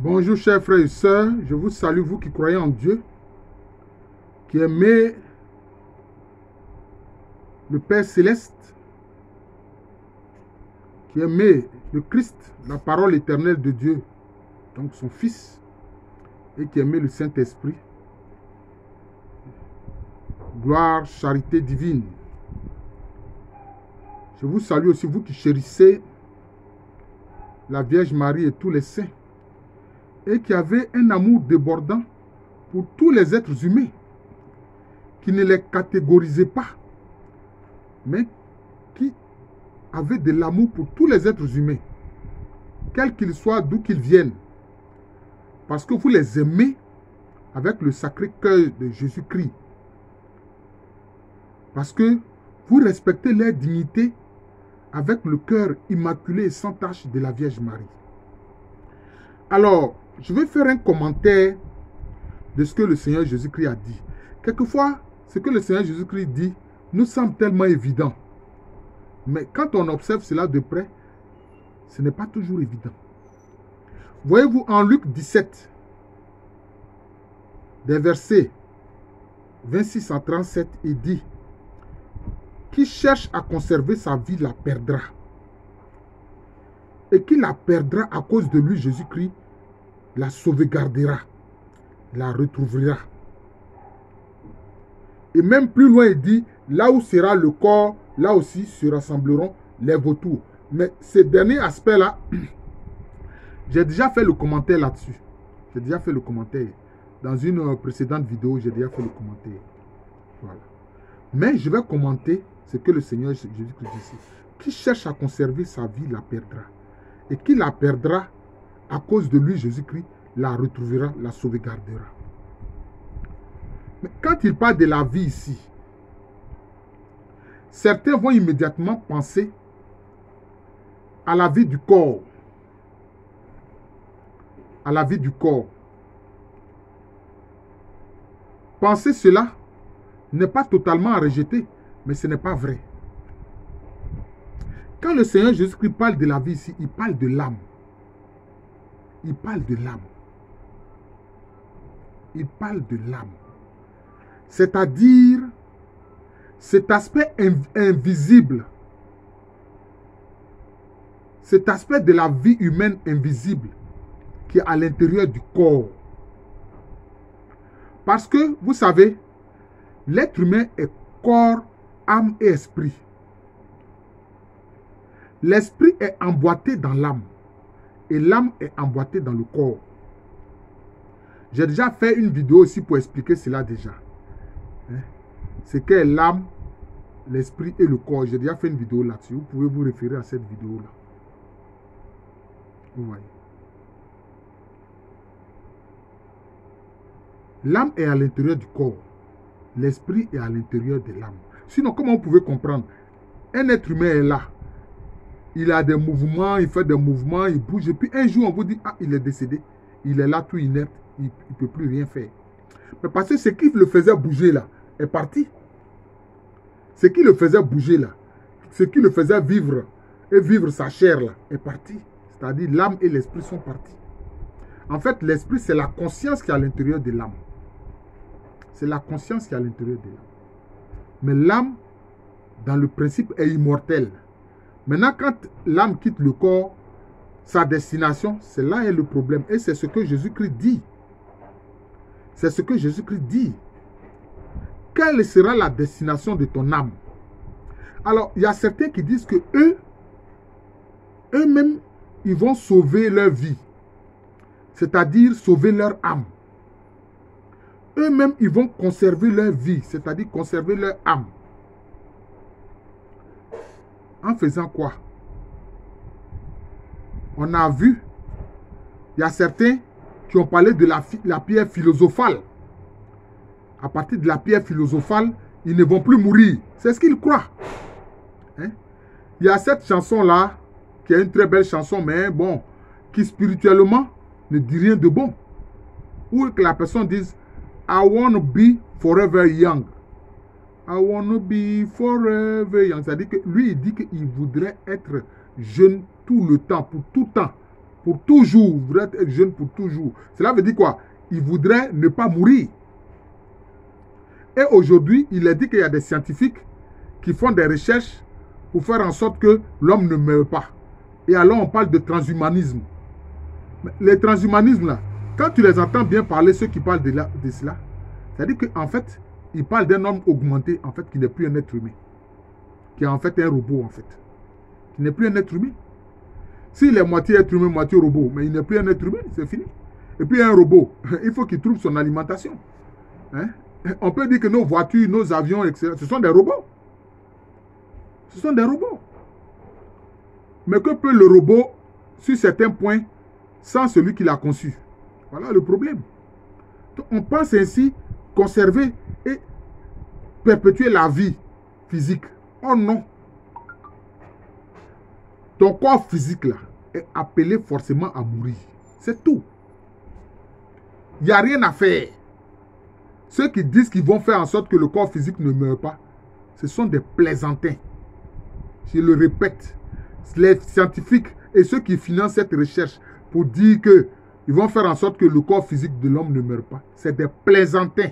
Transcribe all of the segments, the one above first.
Bonjour chers frères et sœurs, je vous salue, vous qui croyez en Dieu, qui aimez le Père Céleste, qui aimez le Christ, la parole éternelle de Dieu, donc son Fils, et qui aimez le Saint-Esprit. Gloire, charité divine. Je vous salue aussi, vous qui chérissez la Vierge Marie et tous les saints, et qui avez un amour débordant pour tous les êtres humains, qui ne les catégorisez pas, mais qui avez de l'amour pour tous les êtres humains, quels qu'ils soient, d'où qu'ils viennent, parce que vous les aimez avec le sacré cœur de Jésus-Christ, parce que vous respectez leur dignité avec le cœur immaculé et sans tache de la Vierge Marie. Alors, je vais faire un commentaire de ce que le Seigneur Jésus-Christ a dit. Quelquefois, ce que le Seigneur Jésus-Christ dit nous semble tellement évident. Mais quand on observe cela de près, ce n'est pas toujours évident. Voyez-vous, en Luc 17, des versets 26 à 37, il dit: qui cherche à conserver sa vie la perdra. Et qui la perdra à cause de lui, Jésus-Christ, la sauvegardera, la retrouvera. Et même plus loin, il dit, là où sera le corps, là aussi se rassembleront les vautours. Mais ce dernier aspect-là, j'ai déjà fait le commentaire là-dessus. J'ai déjà fait le commentaire. Dans une précédente vidéo, j'ai déjà fait le commentaire. Voilà. Mais je vais commenter ce que le Seigneur Jésus-Christ dit ici. Qui cherche à conserver sa vie la perdra. Et qui la perdra à cause de lui, Jésus-Christ, la retrouvera, la sauvegardera. Mais quand il parle de la vie ici, certains vont immédiatement penser à la vie du corps. À la vie du corps. Penser cela n'est pas totalement à rejeter, mais ce n'est pas vrai. Quand le Seigneur Jésus-Christ parle de la vie ici, il parle de l'âme. Il parle de l'âme. Il parle de l'âme. C'est-à-dire cet aspect invisible. Cet aspect de la vie humaine invisible qui est à l'intérieur du corps. Parce que, vous savez, l'être humain est corps, âme et esprit. L'esprit est emboîté dans l'âme et l'âme est emboîtée dans le corps. J'ai déjà fait une vidéo aussi pour expliquer cela déjà. Ce qu'est l'âme, l'esprit et le corps. J'ai déjà fait une vidéo là-dessus. Vous pouvez vous référer à cette vidéo-là. Vous voyez. L'âme est à l'intérieur du corps. L'esprit est à l'intérieur de l'âme. Sinon, comment vous pouvez comprendre? Un être humain est là. Il a des mouvements, il fait des mouvements, il bouge. Et puis un jour, on vous dit, ah, il est décédé. Il est là tout inerte. Il ne peut plus rien faire. Mais parce que ce qui le faisait bouger là est parti. Ce qui le faisait bouger là, ce qui le faisait vivre et vivre sa chair là est parti. C'est-à-dire l'âme et l'esprit sont partis. En fait, l'esprit, c'est la conscience qui est à l'intérieur de l'âme. C'est la conscience qui est à l'intérieur de l'âme. Mais l'âme, dans le principe, est immortelle. Maintenant, quand l'âme quitte le corps, sa destination, c'est là est le problème. Et c'est ce que Jésus-Christ dit. C'est ce que Jésus-Christ dit. Quelle sera la destination de ton âme? Alors, il y a certains qui disent que eux-mêmes, ils vont sauver leur vie. C'est-à-dire sauver leur âme. Eux-mêmes, ils vont conserver leur vie, c'est-à-dire conserver leur âme. En faisant quoi? On a vu, il y a certains qui ont parlé de la pierre philosophale. À partir de la pierre philosophale, ils ne vont plus mourir. C'est ce qu'ils croient. Hein? Il y a cette chanson-là, qui est une très belle chanson, mais bon, qui spirituellement ne dit rien de bon. Ou que la personne dise, I want to be forever young. I want to be forever young. C'est-à-dire que lui, il dit qu'il voudrait être jeune tout le temps, pour tout temps. pour toujours. Il voudrait être jeune pour toujours. Cela veut dire quoi? Il voudrait ne pas mourir. Et aujourd'hui, il est dit qu'il y a des scientifiques qui font des recherches pour faire en sorte que l'homme ne meure pas. Et alors, on parle de transhumanisme. Les transhumanismes, là, quand tu les entends bien parler, ceux qui parlent de cela, c'est-à-dire qu'en fait, ils parlent d'un homme augmenté, en fait, qui n'est plus un être humain. Qui est en fait un robot, en fait. Qui n'est plus un être humain. S'il est moitié être humain, moitié robot, mais il n'est plus un être humain, c'est fini. Et puis un robot, il faut qu'il trouve son alimentation. Hein? On peut dire que nos voitures, nos avions, etc., ce sont des robots. Ce sont des robots. Mais que peut le robot, sur certains points, sans celui qui l'a conçu? Voilà le problème. Donc, on pense ainsi conserver et perpétuer la vie physique. Oh non. Ton corps physique là est appelé forcément à mourir. C'est tout. Il n'y a rien à faire. Ceux qui disent qu'ils vont faire en sorte que le corps physique ne meure pas, ce sont des plaisantins. Je le répète. Les scientifiques et ceux qui financent cette recherche pour dire qu'ils vont faire en sorte que le corps physique de l'homme ne meure pas, c'est des plaisantins.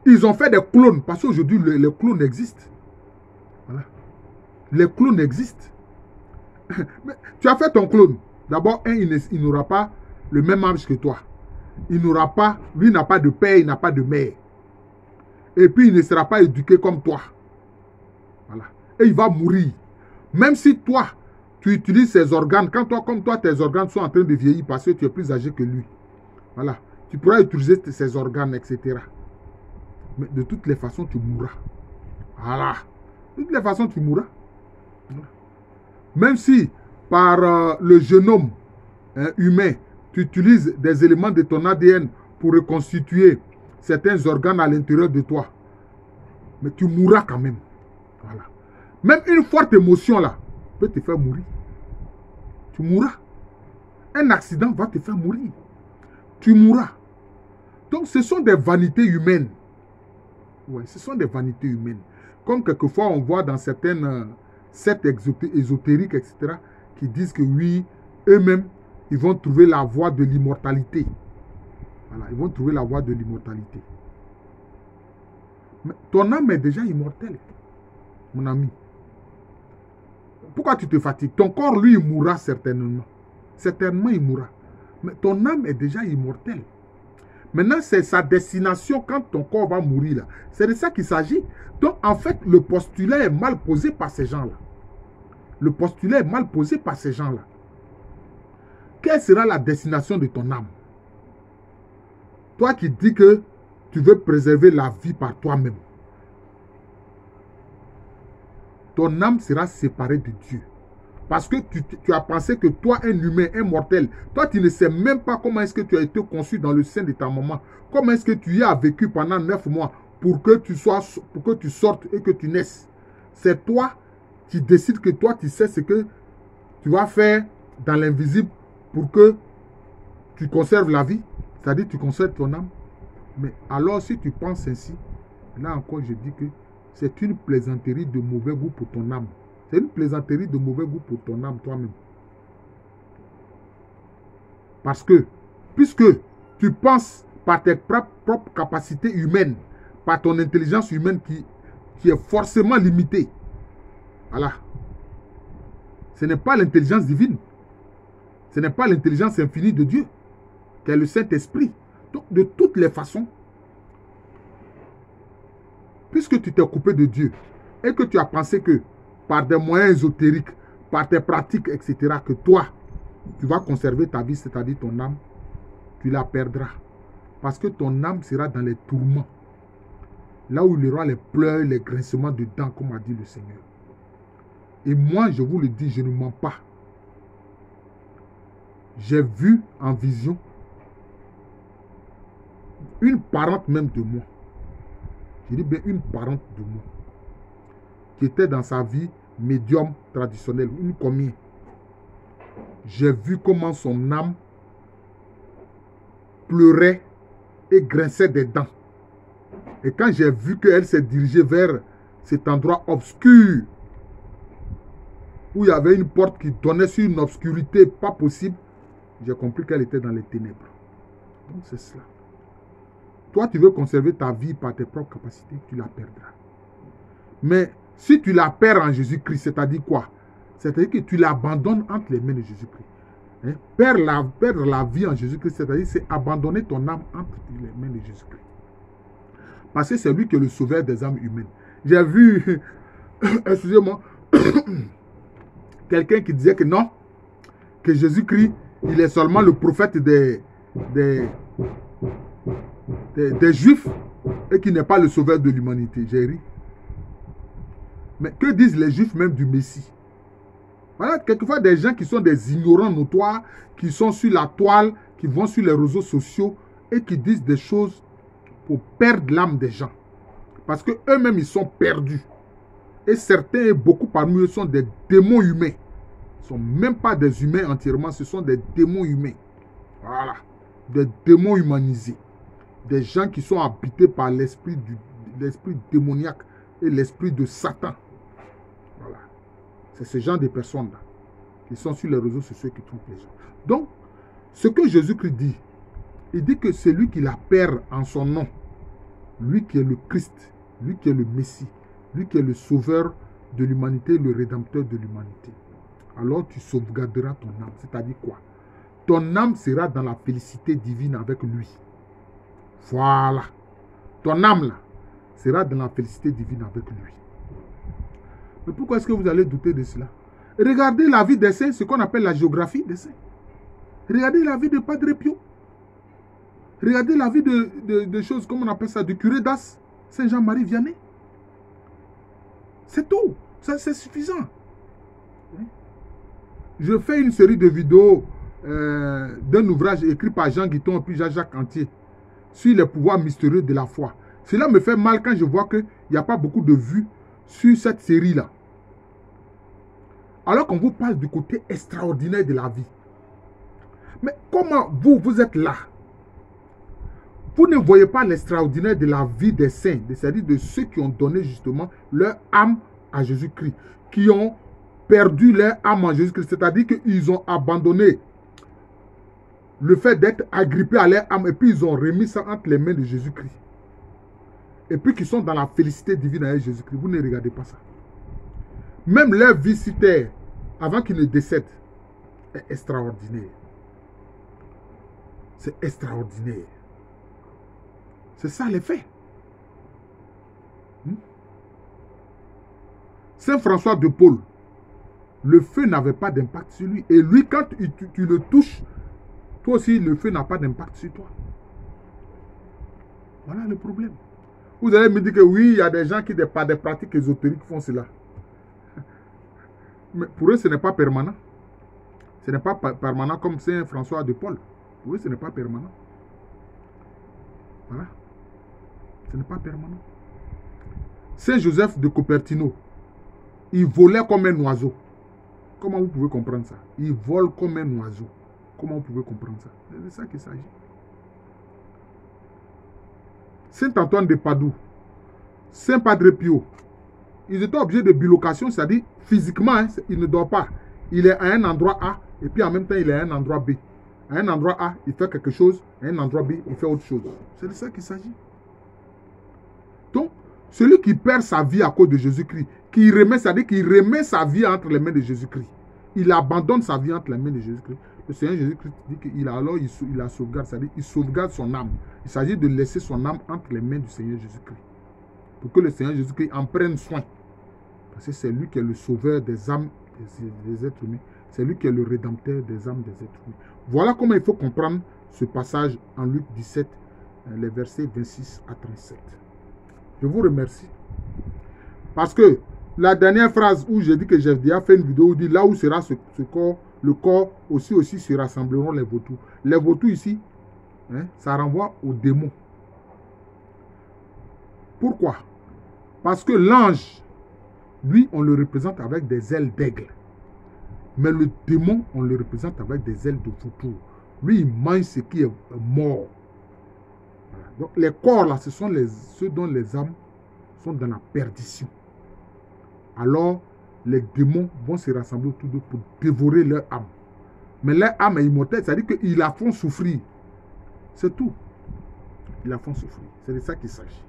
Ils ont fait des clones, parce qu'aujourd'hui, les clones existent. Voilà. Les clones existent. Mais tu as fait ton clone. D'abord, il n'aura pas le même âge que toi. Il n'aura pas, lui n'a pas de père, il n'a pas de mère. Et puis, il ne sera pas éduqué comme toi. Voilà. Et il va mourir. Même si toi, tu utilises ses organes, comme toi, tes organes sont en train de vieillir parce que tu es plus âgé que lui. Voilà. Tu pourras utiliser ses organes, etc. Mais de toutes les façons, tu mourras. Voilà. De toutes les façons, tu mourras. Voilà. Même si, par le génome humain, tu utilises des éléments de ton ADN pour reconstituer certains organes à l'intérieur de toi, mais tu mourras quand même. Voilà. Même une forte émotion là peut te faire mourir. Tu mourras. Un accident va te faire mourir. Tu mourras. Donc ce sont des vanités humaines. Ouais, ce sont des vanités humaines. Comme quelquefois on voit dans certaines sectes ésotériques, etc., qui disent que oui, eux-mêmes, ils vont trouver la voie de l'immortalité. Voilà, ils vont trouver la voie de l'immortalité. Mais ton âme est déjà immortelle, mon ami. Pourquoi tu te fatigues? Ton corps, lui, il mourra certainement. Certainement, il mourra. Mais ton âme est déjà immortelle. Maintenant, c'est sa destination quand ton corps va mourir. Là. C'est de ça qu'il s'agit. Donc, en fait, le postulat est mal posé par ces gens-là. Le postulat est mal posé par ces gens-là. Quelle sera la destination de ton âme? Toi qui dis que tu veux préserver la vie par toi-même. Ton âme sera séparée de Dieu. Parce que tu as pensé que toi, un humain, un mortel, toi, tu ne sais même pas comment est-ce que tu as été conçu dans le sein de ta maman. Comment est-ce que tu y as vécu pendant 9 mois pour que tu sortes et que tu naisses. C'est toi qui décides que toi, tu sais ce que tu vas faire dans l'invisible pour que tu conserves la vie. C'est-à-dire tu conserves ton âme. Mais alors, si tu penses ainsi, là encore, je dis que c'est une plaisanterie de mauvais goût pour ton âme. C'est une plaisanterie de mauvais goût pour ton âme toi-même. Parce que, puisque tu penses par tes propres capacités humaines, par ton intelligence humaine qui est forcément limitée, voilà. Ce n'est pas l'intelligence divine. Ce n'est pas l'intelligence infinie de Dieu, qui est le Saint-Esprit. Donc, de toutes les façons, puisque tu t'es coupé de Dieu et que tu as pensé que par des moyens ésotériques, par tes pratiques, etc., que toi, tu vas conserver ta vie, c'est-à-dire ton âme, tu la perdras. Parce que ton âme sera dans les tourments. Là où il y aura les pleurs, les grincements de dents, comme a dit le Seigneur. Et moi, je vous le dis, je ne mens pas. J'ai vu en vision une parente même de moi. Je dis bien une parente de moi. Qui était dans sa vie médium traditionnelle, une commune. J'ai vu comment son âme pleurait et grinçait des dents. Et quand j'ai vu qu'elle s'est dirigée vers cet endroit obscur, où il y avait une porte qui donnait sur une obscurité pas possible, j'ai compris qu'elle était dans les ténèbres. Donc c'est cela. Toi, tu veux conserver ta vie par tes propres capacités, tu la perdras. Mais si tu la perds en Jésus-Christ, c'est-à-dire quoi? C'est-à-dire que tu l'abandonnes entre les mains de Jésus-Christ. Hein? Perdre la vie en Jésus-Christ, c'est-à-dire c'est abandonner ton âme entre les mains de Jésus-Christ. Parce que c'est lui qui est le sauveur des âmes humaines. J'ai vu, excusez-moi, quelqu'un qui disait que non, que Jésus-Christ, il est seulement le prophète des Juifs et qu'il n'est pas le sauveur de l'humanité. J'ai ri. Mais que disent les Juifs même du Messie? Voilà, quelquefois des gens qui sont des ignorants notoires, qui sont sur la toile, qui vont sur les réseaux sociaux et qui disent des choses pour perdre l'âme des gens. Parce qu'eux-mêmes, ils sont perdus. Et certains, et beaucoup parmi eux, sont des démons humains. Ce ne sont même pas des humains entièrement, ce sont des démons humains. Voilà. Des démons humanisés. Des gens qui sont habités par l'esprit démoniaque et l'esprit de Satan. Voilà. C'est ce genre de personnes-là qui sont sur les réseaux sociaux qui trompent les gens. Donc, ce que Jésus-Christ dit, il dit que c'est lui qui la perd en son nom. Lui qui est le Christ, lui qui est le Messie, lui qui est le sauveur de l'humanité, le rédempteur de l'humanité. Alors tu sauvegarderas ton âme. C'est-à-dire quoi? Ton âme sera dans la félicité divine avec lui. Voilà. Ton âme là sera dans la félicité divine avec lui. Mais pourquoi est-ce que vous allez douter de cela? Regardez la vie des saints, ce qu'on appelle la géographie des saints. Regardez la vie de Padre Pio. Regardez la vie de choses, comme on appelle ça, du curé d'As, Saint Jean-Marie Vianney. C'est tout. Ça, c'est suffisant. Je fais une série de vidéos d'un ouvrage écrit par Jean Guiton et puis Jean-Jacques Antier sur les pouvoirs mystérieux de la foi. Cela me fait mal quand je vois qu'il n'y a pas beaucoup de vues sur cette série-là. Alors qu'on vous parle du côté extraordinaire de la vie. Mais comment vous êtes là? Vous ne voyez pas l'extraordinaire de la vie des saints, c'est-à-dire de ceux qui ont donné justement leur âme à Jésus-Christ, qui ont perdu leur âme en Jésus-Christ, c'est-à-dire qu'ils ont abandonné le fait d'être agrippés à leur âme et puis ils ont remis ça entre les mains de Jésus-Christ. Et puis qu'ils sont dans la félicité divine avec Jésus-Christ. Vous ne regardez pas ça. Même leur vie sur terre, avant qu'ils ne décèdent, est extraordinaire. C'est extraordinaire. C'est ça les faits. Saint François de Paul, le feu n'avait pas d'impact sur lui. Et lui, quand tu le touches, toi aussi, le feu n'a pas d'impact sur toi. Voilà le problème. Vous allez me dire que oui, il y a des gens qui, par des pratiques ésotériques, font cela. Mais pour eux, ce n'est pas permanent. Ce n'est pas permanent comme Saint François de Paul. Pour eux, ce n'est pas permanent. Voilà. Ce n'est pas permanent. Saint Joseph de Cupertino, il volait comme un oiseau. Comment vous pouvez comprendre ça? Il vole comme un oiseau. Comment vous pouvez comprendre ça? C'est de ça qu'il s'agit. Saint Antoine de Padoue, Saint Padre Pio, ils étaient obligés de bilocation, c'est-à-dire physiquement, hein, il ne dort pas. Il est à un endroit A et puis en même temps il est à un endroit B. À un endroit A, il fait quelque chose, à un endroit B, il fait autre chose. C'est de ça qu'il s'agit. Donc, celui qui perd sa vie à cause de Jésus-Christ, qui remet, c'est-à-dire qu'il remet sa vie entre les mains de Jésus-Christ. Il abandonne sa vie entre les mains de Jésus-Christ. Le Seigneur Jésus-Christ dit qu'il a alors il la sauvegarde, c'est-à-dire il sauvegarde son âme. Il s'agit de laisser son âme entre les mains du Seigneur Jésus-Christ. Pour que le Seigneur Jésus-Christ en prenne soin. Parce que c'est lui qui est le sauveur des âmes des êtres humains. C'est lui qui est le rédempteur des âmes des êtres humains. Voilà comment il faut comprendre ce passage en Luc 17, les versets 26 à 37. Je vous remercie. Parce que la dernière phrase où j'ai dit que j'ai déjà fait une vidéo où dit là où sera ce corps, le corps aussi se rassembleront les vautours. Les vautours ici, hein, ça renvoie aux démons. Pourquoi? Parce que l'ange, lui, on le représente avec des ailes d'aigle. Mais le démon, on le représente avec des ailes de vautour. Lui, il mange ce qui est mort. Voilà. Donc les corps là, ce sont ceux dont les âmes sont dans la perdition. Alors, les démons vont se rassembler autour d'eux pour dévorer leur âme. Mais leur âme est immortelle, c'est-à-dire qu'ils la font souffrir. C'est tout. Ils la font souffrir. C'est de ça qu'il s'agit.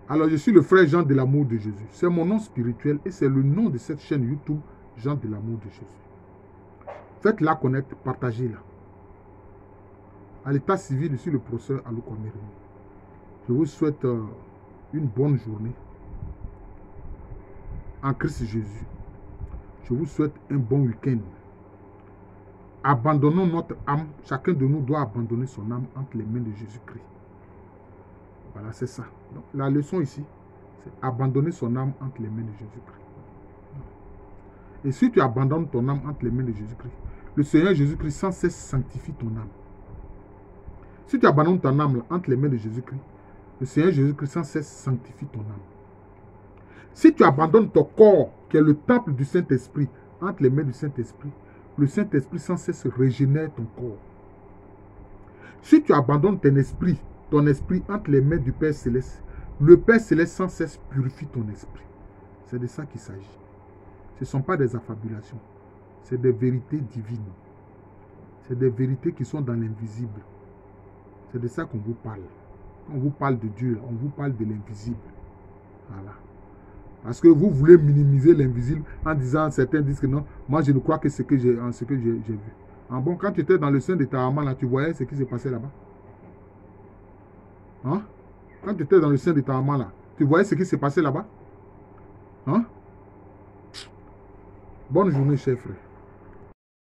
Alors, je suis le frère Jean de l'amour de Jésus. C'est mon nom spirituel et c'est le nom de cette chaîne YouTube, Jean de l'amour de Jésus. Faites-la connaître, partagez-la. À l'état civil, je suis le professeur Aluko Amerini. Je vous souhaite une bonne journée en Christ Jésus. Je vous souhaite un bon week-end. Abandonnons notre âme. Chacun de nous doit abandonner son âme entre les mains de Jésus-Christ. Voilà, c'est ça. Donc, la leçon ici, c'est abandonner son âme entre les mains de Jésus-Christ. Et si tu abandonnes ton âme entre les mains de Jésus-Christ, le Seigneur Jésus-Christ sans cesse sanctifie ton âme. Si tu abandonnes ton âme entre les mains de Jésus-Christ, le Seigneur Jésus-Christ sans cesse sanctifie ton âme. Si tu abandonnes ton corps, qui est le temple du Saint-Esprit, entre les mains du Saint-Esprit, le Saint-Esprit sans cesse régénère ton corps. Si tu abandonnes ton esprit entre les mains du Père Céleste, le Père Céleste sans cesse purifie ton esprit. C'est de ça qu'il s'agit. Ce ne sont pas des affabulations. C'est des vérités divines. C'est des vérités qui sont dans l'invisible. C'est de ça qu'on vous parle. Quand on vous parle de Dieu, on vous parle de l'invisible. Voilà. Parce que vous voulez minimiser l'invisible en disant, certains disent que non, moi je ne crois que ce que j'ai vu. Ah bon, quand tu étais dans le sein de ta maman, là, tu voyais ce qui se passait là-bas? Hein? Quand tu étais dans le sein de ta maman, là, tu voyais ce qui se passait là-bas? Hein? Bonne journée, chers frères.